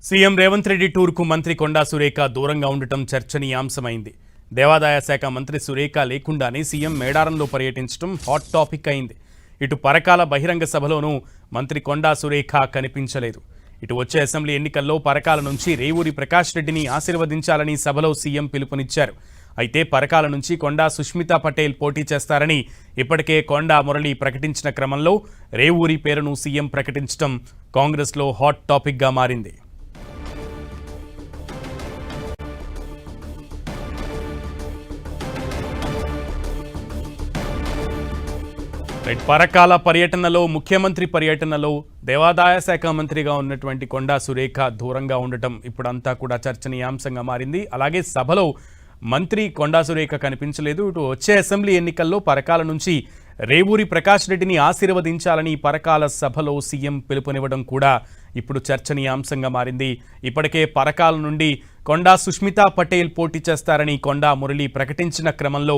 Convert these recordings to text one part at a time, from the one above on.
CM Revanth Reddy టూర్కు మంత్రి కొండా సురేఖ దూరంగా ఉండటం చర్చనీయాంశమైంది. దేవాదాయ శాఖ మంత్రి సురేఖ లేకుండానే సీఎం మేడారంలో పర్యటించడం హాట్ టాపిక్ అయింది. ఇటు పరకాల బహిరంగ సభలోనూ మంత్రి కొండా సురేఖ కనిపించలేదు. ఇటు వచ్చే అసెంబ్లీ ఎన్నికల్లో పరకాల నుంచి రేవూరి ప్రకాష్ రెడ్డిని ఆశీర్వదించాలని సభలో సీఎం పిలుపునిచ్చారు. అయితే పరకాల నుంచి కొండా సుష్మితా పటేల్ పోటీ చేస్తారని ఇప్పటికే కొండా మురళి ప్రకటించిన క్రమంలో రేవూరి పేరును సీఎం ప్రకటించడం కాంగ్రెస్లో హాట్ టాపిక్గా మారింది. పరకాల పర్యటనలో ముఖ్యమంత్రి పర్యటనలో దేవాదాయ శాఖ మంత్రిగా ఉన్నటువంటి కొండా సురేఖ దూరంగా ఉండటం ఇప్పుడంతా కూడా చర్చనీయాంశంగా మారింది. అలాగే సభలో మంత్రి కొండా సురేఖ కనిపించలేదు. ఇటు వచ్చే అసెంబ్లీ ఎన్నికల్లో పరకాల నుంచి రేవూరి ప్రకాష్ రెడ్డిని ఆశీర్వదించాలని పరకాల సభలో సీఎం పిలుపునివ్వడం కూడా ఇప్పుడు చర్చనీయాంశంగా మారింది. ఇప్పటికే పరకాల నుండి కొండా సుష్మితా పటేల్ పోటీ చేస్తారని కొండా మురళి ప్రకటించిన క్రమంలో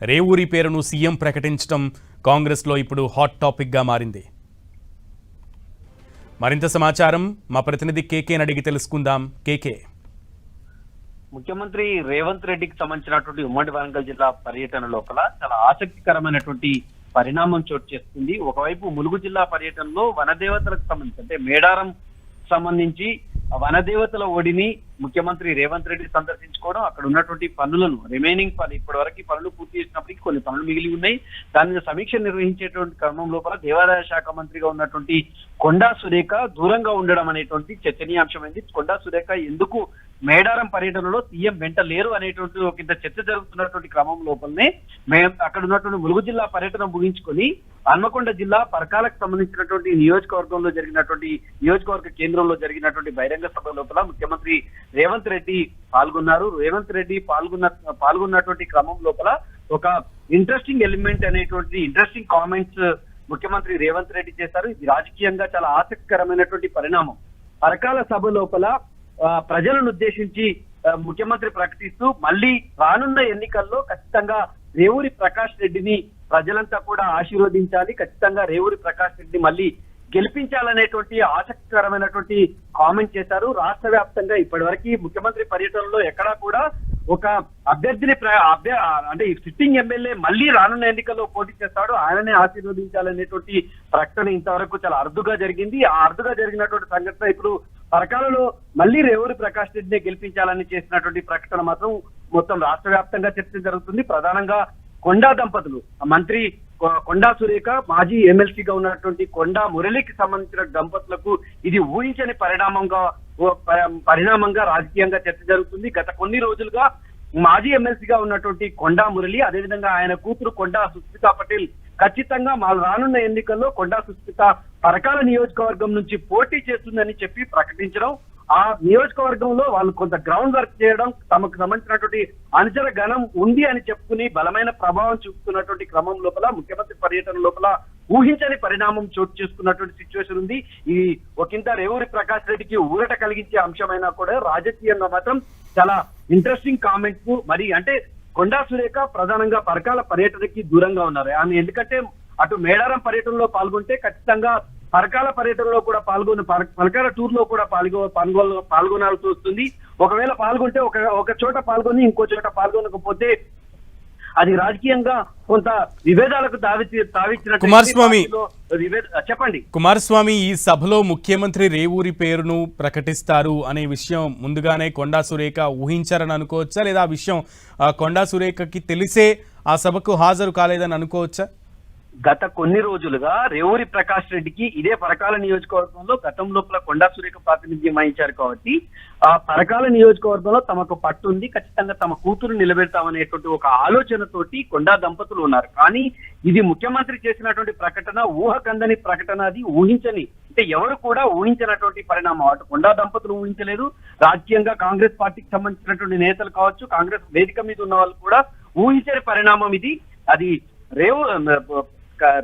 రేవూరి పేరును సీఎం ప్రకటించడం కాంగ్రెస్లో ఇప్పుడు హాట్ టాపిక్గా మారింది. మరింత సమాచారం మా ప్రతినిధి కేకేని అడిగి తెలుసుకుందాం. కేకే, ముఖ్యమంత్రి రేవంత్ రెడ్డికి సంబంధించినటువంటి ఉమ్మడి వరంగల్ జిల్లా పర్యటన లోపల చాలా ఆసక్తికరమైనటువంటి పరిణామం చోటు చేస్తుంది. ఒకవైపు ములుగు జిల్లా పర్యటనలో వనదేవతలకు సంబంధించి అంటే మేడారం సంబంధించి వనదేవతల ఒడిని ముఖ్యమంత్రి రేవంత్ రెడ్డి సందర్శించుకోవడం, అక్కడ ఉన్నటువంటి పనులను రిమైనింగ్ ఇప్పటి వరకు పనులు పూర్తి చేసినప్పటికీ కొన్ని పనులు మిగిలి ఉన్నాయి. దాని మీద సమీక్ష నిర్వహించేటువంటి క్రమం లోపల దేవాదాయ శాఖ మంత్రిగా ఉన్నటువంటి కొండా సురేఖ దూరంగా ఉండడం అనేటువంటి చర్చనీయాంశమైంది. కొండా సురేఖ ఎందుకు మేడారం పర్యటనలో సీఎం వెంట లేరు అనేటువంటి ఒక చర్చ జరుగుతున్నటువంటి క్రమం లోపలనే అక్కడ ఉన్నటువంటి ములుగు జిల్లా పర్యటన ముగించుకొని హన్మకొండ జిల్లా పరకాలకు సంబంధించినటువంటి నియోజకవర్గ కేంద్రంలో జరిగినటువంటి బహిరంగ సభ లోపల ముఖ్యమంత్రి రేవంత్ రెడ్డి పాల్గొన్నారు. రేవంత్ రెడ్డి పాల్గొన్నటువంటి క్రమం లోపల ఒక ఇంట్రెస్టింగ్ ఎలిమెంట్ అనేటువంటి ఇంట్రెస్టింగ్ కామెంట్స్ ముఖ్యమంత్రి రేవంత్ రెడ్డి చేశారు. ఇది రాజకీయంగా చాలా ఆసక్తికరమైనటువంటి పరిణామం. పరకాల సభ లోపల ప్రజలను ఉద్దేశించి ముఖ్యమంత్రి ప్రకటిస్తూ మళ్ళీ రానున్న ఎన్నికల్లో ఖచ్చితంగా రేవూరి ప్రకాష్ రెడ్డిని ప్రజలంతా కూడా ఆశీర్వదించాలి, ఖచ్చితంగా రేవూరి ప్రకాష్ రెడ్డిని మళ్ళీ గెలిపించాలనేటువంటి ఆసక్తికరమైనటువంటి కామెంట్ చేశారు. రాష్ట్ర వ్యాప్తంగా ఇప్పటి వరకు ముఖ్యమంత్రి పర్యటనలో ఎక్కడా కూడా ఒక అభ్యర్థిని అంటే సిట్టింగ్ ఎమ్మెల్యే మళ్ళీ రానున్న ఎన్నికల్లో పోటీ చేస్తాడు, ఆయననే ఆశీర్వదించాలనేటువంటి ప్రకటన ఇంతవరకు చాలా అరుదుగా జరిగింది. ఆ అరుదుగా జరిగినటువంటి సంఘటన ఇప్పుడు పరకాలలో మళ్ళీ రేవూరి ప్రకాష్ రెడ్డిని గెలిపించాలని చేసినటువంటి ప్రకటన మాత్రం మొత్తం రాష్ట్ర వ్యాప్తంగా చర్చ జరుగుతుంది. ప్రధానంగా కొండా దంపతులు, మంత్రి కొండా సురేఖ, మాజీ ఎమ్మెల్సీగా ఉన్నటువంటి కొండా మురళికి సంబంధించిన దంపతులకు ఇది ఊహించని పరిణామంగా రాజకీయంగా చర్చ జరుగుతుంది. గత కొన్ని రోజులుగా మాజీ ఎమ్మెల్సీగా ఉన్నటువంటి కొండా మురళి, అదేవిధంగా ఆయన కూతురు కొండా సుష్మితా పటేల్ ఖచ్చితంగా రానున్న ఎన్నికల్లో కొండా సుష్మిత పరకాల నియోజకవర్గం నుంచి పోటీ చేస్తుందని చెప్పి ప్రకటించడం, ఆ నియోజకవర్గంలో వాళ్ళు కొంత గ్రౌండ్ వర్క్ చేయడం, తమకు సంబంధించినటువంటి అనుచర గణం ఉంది అని చెప్పుకుని బలమైన ప్రభావం చూపుతున్నటువంటి క్రమం లోపల ముఖ్యమంత్రి పర్యటన లోపల ఊహించని పరిణామం చోటు చేసుకున్నటువంటి సిచ్యువేషన్ ఉంది. ఈ ఒకంత రేవూరి ప్రకాష్ రెడ్డికి ఊరట కలిగించే అంశమైనా కూడా రాజకీయంగా మాత్రం చాలా ఇంట్రెస్టింగ్ కామెంట్స్. మరి అంటే కొండా సురేఖ ప్రధానంగా పరకాల పర్యటనకి దూరంగా ఉన్నారు. ఆమె ఎందుకంటే అటు మేడారం పర్యటనలో పాల్గొంటే ఖచ్చితంగా పరకాల పర్యటనలో కూడా పరకాల టూర్ లో కూడా పాల్గొనాల్సి వస్తుంది. ఒకవేళ పాల్గొంటే ఒక చోట పాల్గొని ఇంకో చోట పాల్గొనకపోతే అది రాజకీయంగా కొంత విభేదాలకు తావిచ్చినట్టు. కుమారస్వామి ఈ సభలో ముఖ్యమంత్రి రేవూరి పేరును ప్రకటిస్తారు అనే విషయం ముందుగానే కొండా సురేఖ ఊహించారని అనుకోవచ్చా, లేదా ఆ విషయం కొండా సురేఖకి తెలిసే ఆ సభకు హాజరు కాలేదని అనుకోవచ్చా? గత కొన్ని రోజులుగా రేవూరి ప్రకాష్ రెడ్డికి ఇదే పరకాల నియోజకవర్గంలో గతం లోపల కొండా సురేఖ ప్రాతినిధ్యం వహించారు కాబట్టి ఆ పరకాల నియోజకవర్గంలో తమకు పట్టుంది, ఖచ్చితంగా తమ కూతురు నిలబెడతామనేటువంటి ఒక ఆలోచనతోటి కొండా దంపతులు ఉన్నారు. కానీ ఇది ముఖ్యమంత్రి చేసినటువంటి ప్రకటన ఊహకందని ప్రకటన, అది ఊహించని, అంటే ఎవరు కూడా ఊహించినటువంటి పరిణామం. అటు కొండా దంపతులు ఊహించలేదు, రాజకీయంగా కాంగ్రెస్ పార్టీకి సంబంధించినటువంటి నేతలు కావచ్చు, కాంగ్రెస్ వేదిక మీద ఉన్న వాళ్ళు కూడా ఊహించని పరిణామం ఇది. అది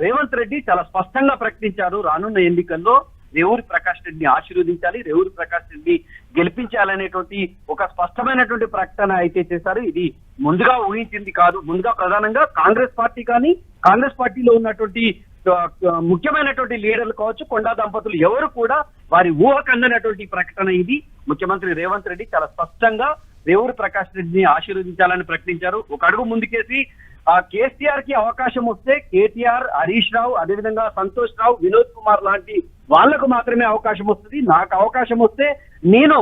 రేవంత్ రెడ్డి చాలా స్పష్టంగా ప్రకటించారు, రానున్న ఎన్నికల్లో రేవూరి ప్రకాష్ రెడ్డిని ఆశీర్వదించాలి, రేవూరి ప్రకాష్ రెడ్డి గెలిపించాలనేటువంటి ఒక స్పష్టమైనటువంటి ప్రకటన అయితే చేశారు. ఇది ముందుగా ఊహించింది కాదు. ముందుగా ప్రధానంగా కాంగ్రెస్ పార్టీ కానీ కాంగ్రెస్ పార్టీలో ఉన్నటువంటి ముఖ్యమైనటువంటి లీడర్లు కావచ్చు, కొండా దంపతులు ఎవరు కూడా వారి ఊహకు అందనటువంటి ప్రకటన ఇది. ముఖ్యమంత్రి రేవంత్ రెడ్డి చాలా స్పష్టంగా రేవూరి ప్రకాష్ రెడ్డిని ఆశీర్వదించాలని ప్రకటించారు. ఒక అడుగు ముందుకేసి కేసీఆర్ కి అవకాశం వస్తే కేటీఆర్, హరీష్ రావు, అదేవిధంగా సంతోష్ రావు, వినోద్ కుమార్ లాంటి వాళ్లకు మాత్రమే అవకాశం వస్తుంది. నాకు అవకాశం వస్తే నేను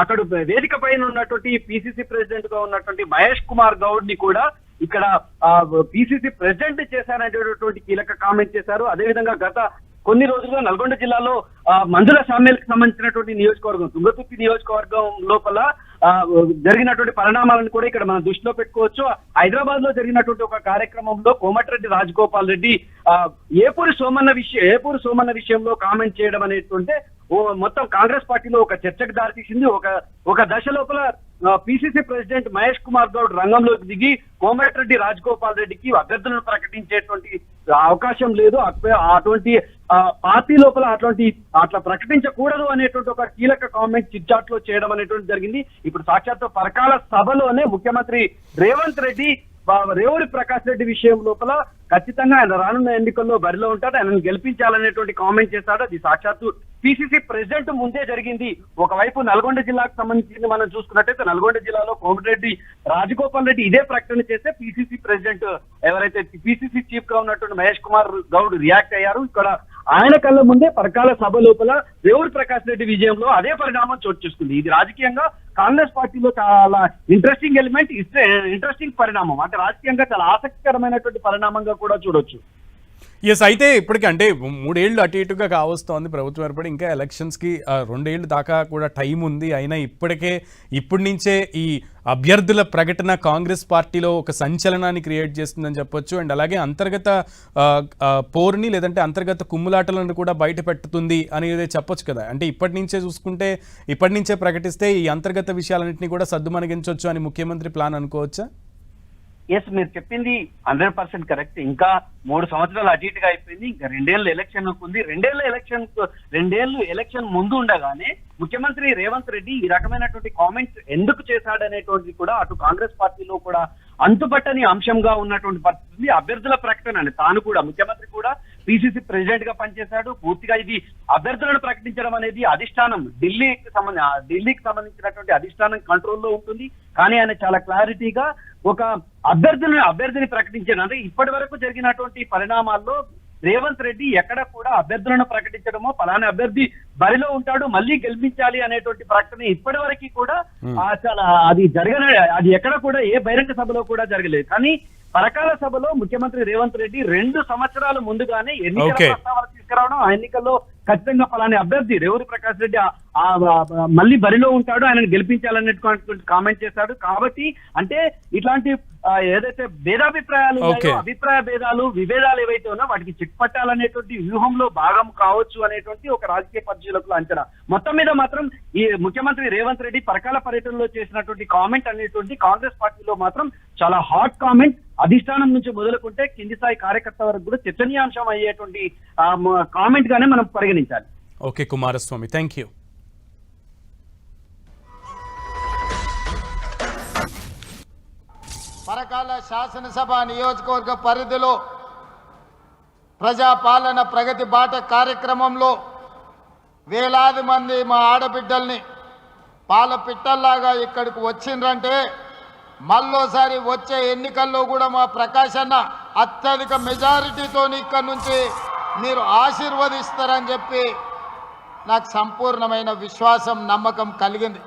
అక్కడ వేదిక పైన ఉన్నటువంటి పిసిసి ప్రెసిడెంట్ గా ఉన్నటువంటి మహేష్ కుమార్ గౌడ్ ని కూడా ఇక్కడ పిసిసి ప్రెసిడెంట్ చేశారనేటటువంటి కీలక కామెంట్ చేశారు. అదేవిధంగా గత కొన్ని రోజులుగా నల్గొండ జిల్లాలో మంజుల సామ్యాలకు సంబంధించినటువంటి నియోజకవర్గం, తుంగతుర్తి నియోజకవర్గం లోపల జరిగినటువంటి పరిణామాలను కూడా ఇక్కడ మనం దృష్టిలో పెట్టుకోవచ్చు. హైదరాబాద్ లో జరిగినటువంటి ఒక కార్యక్రమంలో కోమటిరెడ్డి రాజగోపాల్ రెడ్డి ఏపూరి సోమన్న విషయంలో కామెంట్ చేయడం అనేటువంటి మొత్తం కాంగ్రెస్ పార్టీలో ఒక చర్చకు దారితీసింది. ఒక దశ లోపల పిసిసి ప్రెసిడెంట్ మహేష్ కుమార్ గౌడ్ రంగంలోకి దిగి కోమటిరెడ్డి రాజగోపాల్ రెడ్డికి అభ్యర్థులను ప్రకటించేటువంటి అవకాశం లేదు, అటువంటి పార్టీ లోపల అట్లా ప్రకటించకూడదు అనేటువంటి ఒక కీలక కామెంట్ చిట్చాట్ లో చేయడం అనేటువంటి జరిగింది. ఇప్పుడు సాక్షాత్ పరకాల సభలోనే ముఖ్యమంత్రి రేవంత్ రెడ్డి రేవూరి ప్రకాష్ రెడ్డి విషయం లోపల ఖచ్చితంగా ఆయన రానున్న ఎన్నికల్లో బరిలో ఉంటాడు, ఆయనను గెలిపించాలనేటువంటి కామెంట్ చేశాడు. అది సాక్షాత్తు పిసిసి ప్రెసిడెంట్ ముందే జరిగింది. ఒకవైపు నల్గొండ జిల్లాకు సంబంధించి మనం చూసుకున్నట్టయితే నల్గొండ జిల్లాలో కోమటిరెడ్డి రాజగోపాల్ రెడ్డి ఇదే ప్రకటన చేస్తే పిసిసి ప్రెసిడెంట్ ఎవరైతే పిసిసి చీఫ్ గా ఉన్నటువంటి మహేష్ కుమార్ గౌడ్ రియాక్ట్ అయ్యారు. ఇక్కడ ఆయన కళ్ళ ముందే పరకాల సభ లోపల రేవూరి ప్రకాష్ రెడ్డి విజయంలో అదే పరిణామం చోటు చేసుకుంది. ఇది రాజకీయంగా కాంగ్రెస్ పార్టీలో చాలా ఇంట్రెస్టింగ్ పరిణామం, అంటే రాజకీయంగా చాలా ఆసక్తికరమైనటువంటి పరిణామంగా కూడా చూడొచ్చు. ఎస్, అయితే ఇప్పటికీ అంటే 3 ఏళ్ళు అటు ఇటుగా కావస్తోంది ప్రభుత్వం ఏర్పడి, ఇంకా ఎలక్షన్స్కి 2 ఏళ్ళు దాకా కూడా టైం ఉంది. అయినా ఇప్పటి నుంచే ఈ అభ్యర్థుల ప్రకటన కాంగ్రెస్ పార్టీలో ఒక సంచలనాన్ని క్రియేట్ చేస్తుందని చెప్పొచ్చు. అండ్ అలాగే అంతర్గత పోరుని లేదంటే అంతర్గత కుమ్ములాటలను కూడా బయట పెట్టుతుంది అనేది చెప్పొచ్చు కదా. అంటే ఇప్పటి నుంచే ప్రకటిస్తే ఈ అంతర్గత విషయాలన్నింటినీ కూడా సద్దుమణిగించవచ్చు అని ముఖ్యమంత్రి ప్లాన్ అనుకోవచ్చా? ఎస్, మీరు చెప్పింది 100% కరెక్ట్. ఇంకా 3 సంవత్సరాలు అటు ఇటుగా అయిపోయింది. ఇంకా 2 ఏళ్ళు ఎలక్షన్ ఉంది. 2 ఏళ్ళు ఎలక్షన్ ముందు ఉండగానే ముఖ్యమంత్రి రేవంత్ రెడ్డి ఈ రకమైనటువంటి కామెంట్స్ ఎందుకు చేశాడనేటువంటి కూడా అటు కాంగ్రెస్ పార్టీలో కూడా అంతుపట్టని అంశంగా ఉన్నటువంటి పరిస్థితి. అభ్యర్థుల ప్రకటన అని తాను కూడా ముఖ్యమంత్రి కూడా పిసిసి ప్రెసిడెంట్ గా పనిచేశాడు. పూర్తిగా ఇది అభ్యర్థులను ప్రకటించడం అనేది అధిష్టానం ఢిల్లీకి సంబంధించినటువంటి అధిష్టానం కంట్రోల్లో ఉంటుంది. కానీ ఆయన చాలా క్లారిటీగా ఒక అభ్యర్థిని ప్రకటించారు. అంటే ఇప్పటి వరకు జరిగినటువంటి పరిణామాల్లో రేవంత్ రెడ్డి ఎక్కడ కూడా అభ్యర్థులను ప్రకటించడమో పలానా అభ్యర్థి బరిలో ఉంటాడు మళ్ళీ గెలిపించాలి అనేటువంటి ప్రకటన ఇప్పటి వరకు కూడా చాలా అది ఎక్కడ కూడా ఏ బహిరంగ సభలో కూడా జరగలేదు. కానీ పరకాల సభలో ముఖ్యమంత్రి రేవంత్ రెడ్డి 2 సంవత్సరాల ముందుగానే ఎన్నికల ప్రస్తావన తీసుకురావడం, ఆ ఎన్నికల్లో ఖచ్చితంగా పలాని అభ్యర్థి రేవూరి ప్రకాష్ రెడ్డి మళ్ళీ బరిలో ఉంటాడు, ఆయనను గెలిపించాలనేటువంటి కామెంట్ చేశాడు. కాబట్టి అంటే ఇట్లాంటి ఏదైతే భేదాభిప్రాయాలు అభిప్రాయ భేదాలు విభేదాలు ఏవైతే ఉన్నా వాటికి చెక్ పట్టాలనేటువంటి వ్యూహంలో భాగం కావచ్చు అనేటువంటి ఒక రాజకీయ పరిశీలకుల అంచనా. మొత్తం మీద మాత్రం ఈ ముఖ్యమంత్రి రేవంత్ రెడ్డి పరకాల పర్యటనలో చేసినటువంటి కామెంట్ అనేటువంటి కాంగ్రెస్ పార్టీలో మాత్రం చాలా హాట్ కామెంట్. అధిష్టానం నుంచి మొదలుకుంటే కింది స్థాయి కార్యకర్త వరకు కూడా చర్చనీయాంశం అయ్యేటువంటి కామెంట్ గానే మనం పరిగణించాలి. Okay Kumaraswamy, thank you. Parakala శాసనసభ నియోజకవర్గ పరిధిలో ప్రజాపాలన ప్రగతి బాట కార్యక్రమంలో వేలాది మంది మా ఆడబిడ్డల్ని పాల పిట్టల్లాగా ఇక్కడికి వచ్చిండ్రంటే మళ్ళోసారి వచ్చే ఎన్నికల్లో కూడా మా ప్రకాష్ అన్న అత్యధిక మెజారిటీతో ఇక్కడ నుంచి మీరు ఆశీర్వదిస్తారని చెప్పి నాకు సంపూర్ణమైన విశ్వాసం నమ్మకం కలిగింది.